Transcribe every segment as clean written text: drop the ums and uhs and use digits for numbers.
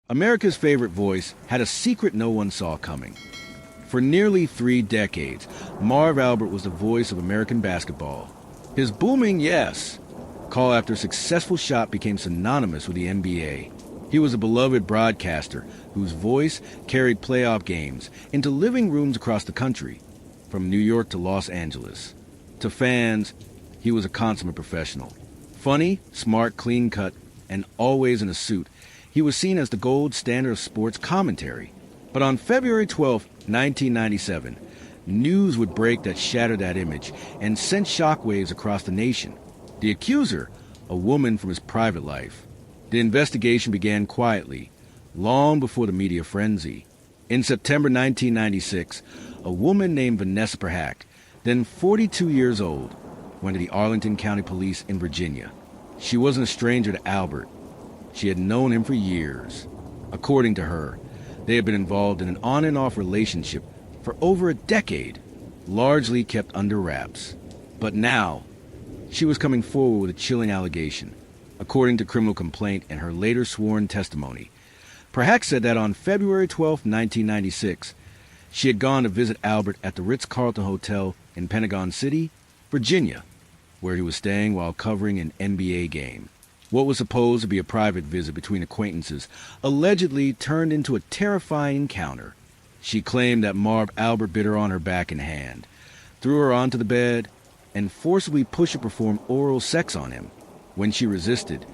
America's favorite voice had a secret no one saw coming. For nearly 3 decades, Marv Albert was the voice of American basketball. His booming yes call after a successful shot became synonymous with the NBA. He was a beloved broadcaster whose voice carried playoff games into living rooms across the country, from New York to Los Angeles. To fans, he was a consummate professional. Funny, smart, clean-cut, and always in a suit, he was seen as the gold standard of sports commentary. But on February 12, 1997, news would break that shattered that image and sent shockwaves across the nation. The accuser, a woman from his private life. The investigation began quietly, long before the media frenzy. In September 1996, a woman named Vanessa Perhack, then 42 years old, went to the Arlington County Police in Virginia. She wasn't a stranger to Albert. She had known him for years. According to her, they had been involved in an on and off relationship for over a decade, largely kept under wraps. But now, she was coming forward with a chilling allegation. According to criminal complaint and her later sworn testimony, Perhack said that on February 12, 1996, she had gone to visit Albert at the Ritz-Carlton Hotel in Pentagon City, Virginia, where he was staying while covering an NBA game. What was supposed to be a private visit between acquaintances allegedly turned into a terrifying encounter. She claimed that Marv Albert bit her on her back and hand, threw her onto the bed, and forcibly pushed her to perform oral sex on him. When she resisted,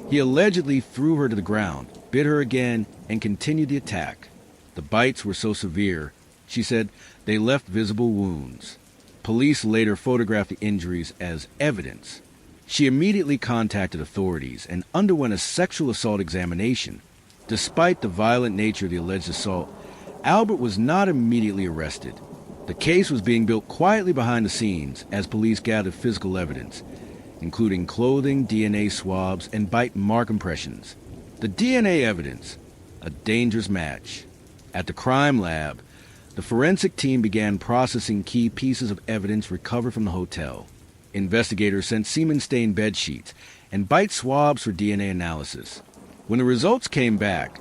he allegedly threw her to the ground, bit her again, and continued the attack. The bites were so severe, she said, they left visible wounds. Police later photographed the injuries as evidence. She immediately contacted authorities and underwent a sexual assault examination. Despite the violent nature of the alleged assault, Albert was not immediately arrested. The case was being built quietly behind the scenes as police gathered physical evidence, including clothing, DNA swabs, and bite mark impressions. The DNA evidence, a dangerous match. At the crime lab, the forensic team began processing key pieces of evidence recovered from the hotel. Investigators sent semen-stained bed sheets and bite swabs for DNA analysis. When the results came back,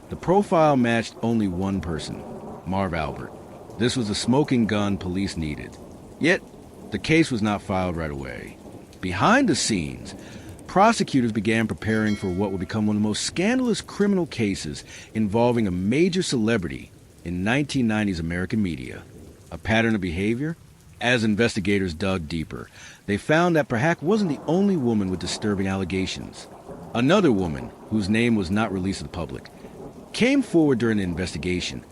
the profile matched only one person, Marv Albert. This was the smoking gun police needed. Yet, the case was not filed right away. Behind the scenes, prosecutors began preparing for what would become one of the most scandalous criminal cases involving a major celebrity in 1990s American media. A pattern of behavior? As investigators dug deeper, they found that Perhack wasn't the only woman with disturbing allegations. Another woman, whose name was not released to the public, came forward during the investigation,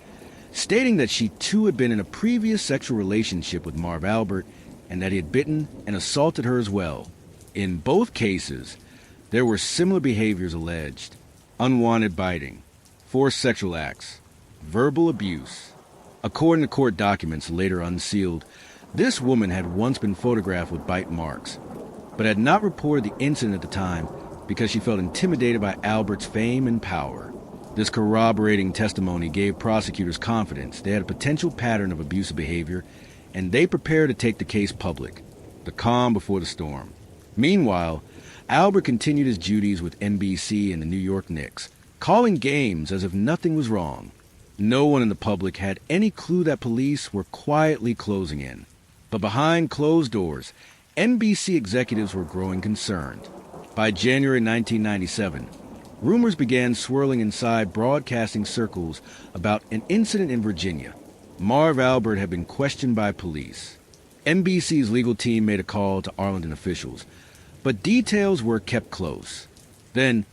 stating that she too had been in a previous sexual relationship with Marv Albert and that he had bitten and assaulted her as well. In both cases, there were similar behaviors alleged: unwanted biting, forced sexual acts, verbal abuse. According to court documents later unsealed, this woman had once been photographed with bite marks, but had not reported the incident at the time because she felt intimidated by Albert's fame and power. This corroborating testimony gave prosecutors confidence they had a potential pattern of abusive behavior, and they prepared to take the case public, the calm before the storm. Meanwhile, Albert continued his duties with NBC and the New York Knicks, calling games as if nothing was wrong. No one in the public had any clue that police were quietly closing in. But behind closed doors, NBC executives were growing concerned. By January 1997, rumors began swirling inside broadcasting circles about an incident in Virginia. Marv Albert had been questioned by police. NBC's legal team made a call to Arlington officials, but details were kept close. Then,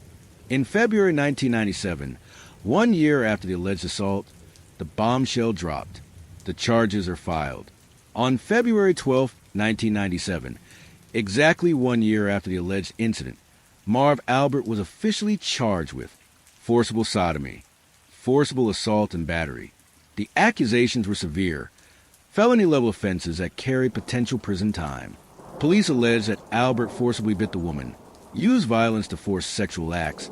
in February 1997, 1 year after the alleged assault, the bombshell dropped. The charges are filed. On February 12, 1997, exactly 1 year after the alleged incident, Marv Albert was officially charged with forcible sodomy, forcible assault and battery. The accusations were severe, felony-level offenses that carried potential prison time. Police alleged that Albert forcibly bit the woman, used violence to force sexual acts,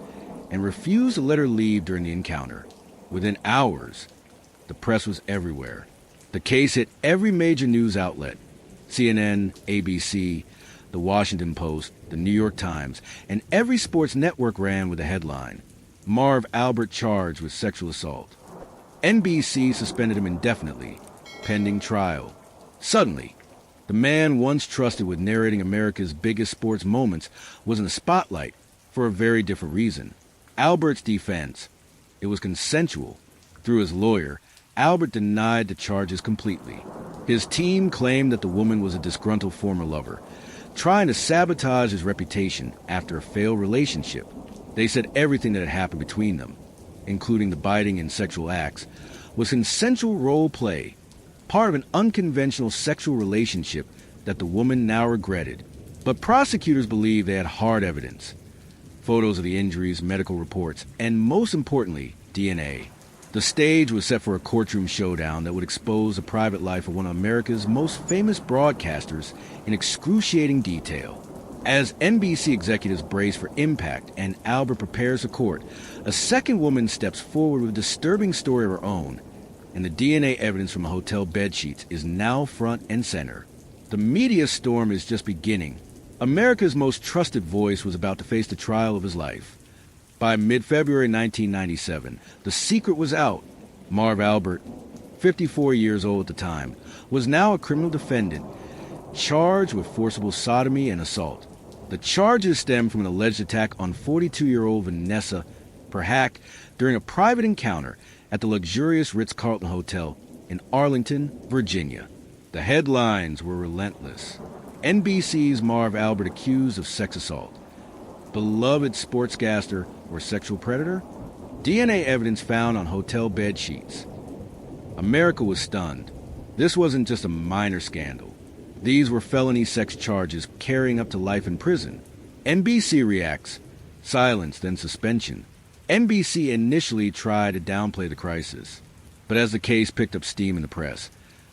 and refused to let her leave during the encounter. Within hours, the press was everywhere. The case hit every major news outlet: CNN, ABC, The Washington Post, The New York Times, and every sports network ran with a headline: Marv Albert charged with sexual assault. NBC suspended him indefinitely, pending trial. Suddenly, the man once trusted with narrating America's biggest sports moments was in the spotlight for a very different reason. Albert's defense: it was consensual. Through his lawyer, Albert denied the charges completely. His team claimed that the woman was a disgruntled former lover, trying to sabotage his reputation after a failed relationship. They said everything that had happened between them, including the biting and sexual acts, was consensual role play, part of an unconventional sexual relationship that the woman now regretted. But prosecutors believed they had hard evidence: photos of the injuries, medical reports, and most importantly, DNA. The stage was set for a courtroom showdown that would expose the private life of one of America's most famous broadcasters in excruciating detail. As NBC executives brace for impact and Albert prepares for court, a second woman steps forward with a disturbing story of her own, and the DNA evidence from hotel bedsheets is now front and center. The media storm is just beginning. America's most trusted voice was about to face the trial of his life. By mid-February 1997, the secret was out. Marv Albert, 54 years old at the time, was now a criminal defendant, charged with forcible sodomy and assault. The charges stem from an alleged attack on 42-year-old Vanessa Perhack during a private encounter at the luxurious Ritz-Carlton Hotel in Arlington, Virginia. The headlines were relentless. NBC's Marv Albert accused of sex assault. Beloved sportscaster or sexual predator? DNA evidence found on hotel bed sheets. America was stunned. This wasn't just a minor scandal. These were felony sex charges carrying up to life in prison. NBC reacts: silence, then suspension. NBC initially tried to downplay the crisis, but as the case picked up steam in the press,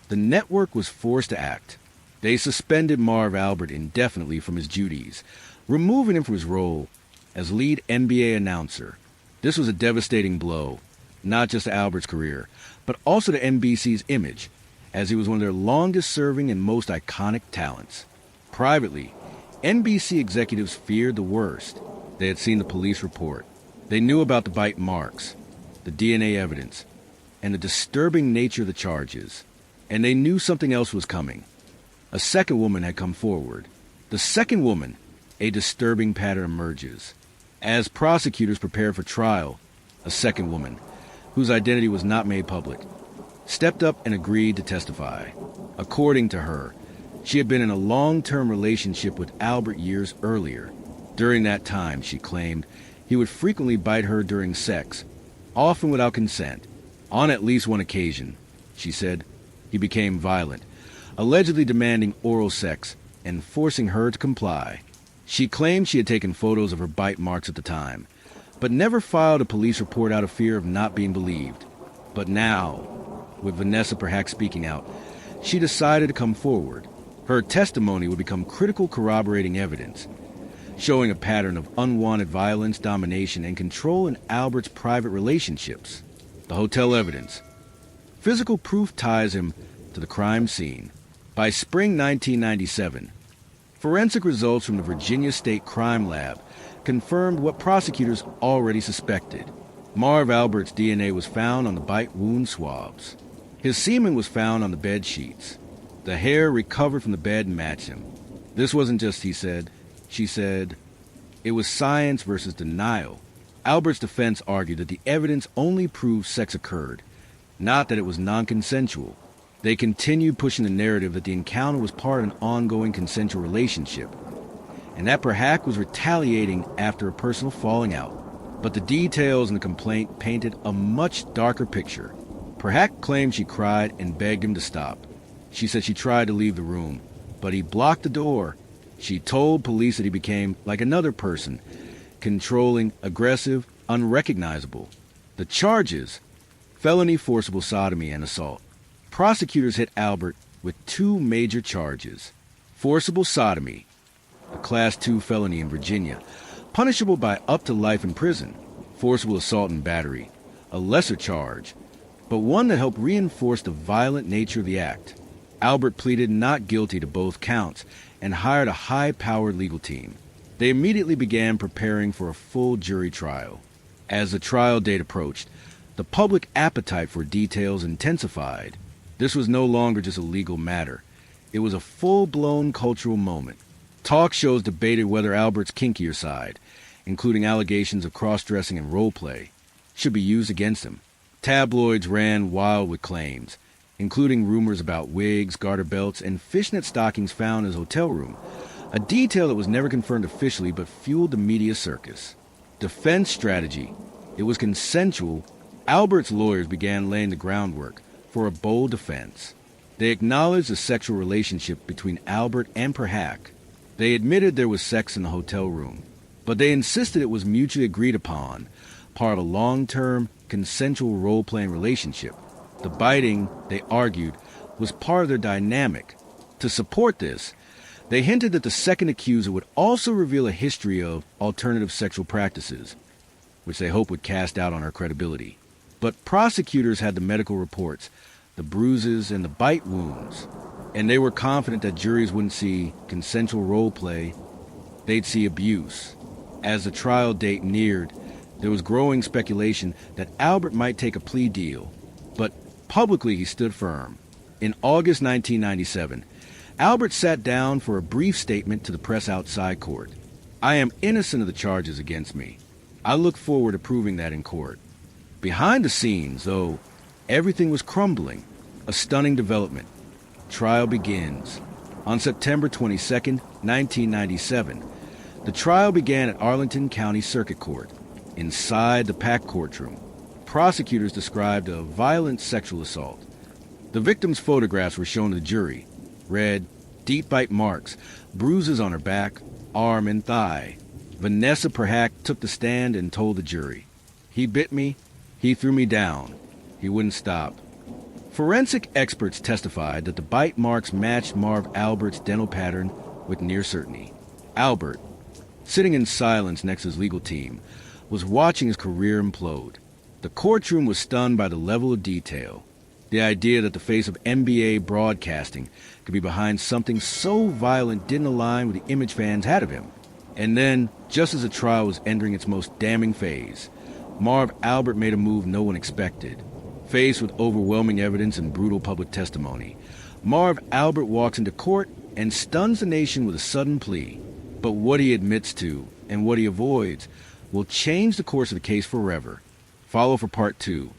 the network was forced to act. They suspended Marv Albert indefinitely from his duties, removing him from his role as lead NBA announcer. This was a devastating blow, not just to Albert's career, but also to NBC's image, as he was one of their longest-serving and most iconic talents. Privately, NBC executives feared the worst. They had seen the police report. They knew about the bite marks, the DNA evidence, and the disturbing nature of the charges. And they knew something else was coming. A second woman had come forward. The second woman, a disturbing pattern emerges. As prosecutors prepared for trial, a second woman, whose identity was not made public, stepped up and agreed to testify. According to her, she had been in a long-term relationship with Albert years earlier. During that time, she claimed, he would frequently bite her during sex, often without consent. On at least one occasion, she said, he became violent, allegedly demanding oral sex and forcing her to comply. She claimed she had taken photos of her bite marks at the time, but never filed a police report out of fear of not being believed. But now, with Vanessa Perhack speaking out, she decided to come forward. Her testimony would become critical corroborating evidence, showing a pattern of unwanted violence, domination, and control in Albert's private relationships. The hotel evidence. Physical proof ties him to the crime scene. By spring 1997, forensic results from the Virginia State Crime Lab confirmed what prosecutors already suspected. Marv Albert's DNA was found on the bite wound swabs. His semen was found on the bed sheets. The hair recovered from the bed matched him. This wasn't just he said, she said. It was science versus denial. Albert's defense argued that the evidence only proved sex occurred, not that it was non-consensual. They continued pushing the narrative that the encounter was part of an ongoing consensual relationship, and that Perhack was retaliating after a personal falling out. But the details in the complaint painted a much darker picture. Perhack claimed she cried and begged him to stop. She said she tried to leave the room, but he blocked the door. She told police that he became like another person, controlling, aggressive, unrecognizable. The charges: felony forcible sodomy and assault. Prosecutors hit Albert with two major charges. Forcible sodomy, a Class II felony in Virginia, punishable by up to life in prison. Forcible assault and battery, a lesser charge, but one that helped reinforce the violent nature of the act. Albert pleaded not guilty to both counts and hired a high-powered legal team. They immediately began preparing for a full jury trial. As the trial date approached, the public appetite for details intensified. This was no longer just a legal matter. It was a full-blown cultural moment. Talk shows debated whether Albert's kinkier side, including allegations of cross-dressing and role-play, should be used against him. Tabloids ran wild with claims, including rumors about wigs, garter belts, and fishnet stockings found in his hotel room, a detail that was never confirmed officially but fueled the media circus. Defense strategy. It was consensual. Albert's lawyers began laying the groundwork for a bold defense. They acknowledged the sexual relationship between Albert and Perhac. They admitted there was sex in the hotel room, but they insisted it was mutually agreed upon, part of a long-term, consensual role-playing relationship. The biting, they argued, was part of their dynamic. To support this, they hinted that the second accuser would also reveal a history of alternative sexual practices, which they hoped would cast doubt on her credibility. But prosecutors had the medical reports, the bruises and the bite wounds, and they were confident that juries wouldn't see consensual role play, they'd see abuse. As the trial date neared, there was growing speculation that Albert might take a plea deal, but publicly he stood firm. In August 1997, Albert sat down for a brief statement to the press outside court. "I am innocent of the charges against me. I look forward to proving that in court." Behind the scenes, though, everything was crumbling. A stunning development. Trial begins. On September 22, 1997, the trial began at Arlington County Circuit Court. Inside the packed courtroom, prosecutors described a violent sexual assault. The victim's photographs were shown to the jury. Red, deep bite marks, bruises on her back, arm, and thigh. Vanessa Perhac took the stand and told the jury, "He bit me, he threw me down, he wouldn't stop." Forensic experts testified that the bite marks matched Marv Albert's dental pattern with near certainty. Albert, sitting in silence next to his legal team, was watching his career implode. The courtroom was stunned by the level of detail. The idea that the face of NBA broadcasting could be behind something so violent didn't align with the image fans had of him. And then, just as the trial was entering its most damning phase, Marv Albert made a move no one expected. Faced with overwhelming evidence and brutal public testimony, Marv Albert walks into court and stuns the nation with a sudden plea. But what he admits to and what he avoids will change the course of the case forever. Follow for part 2.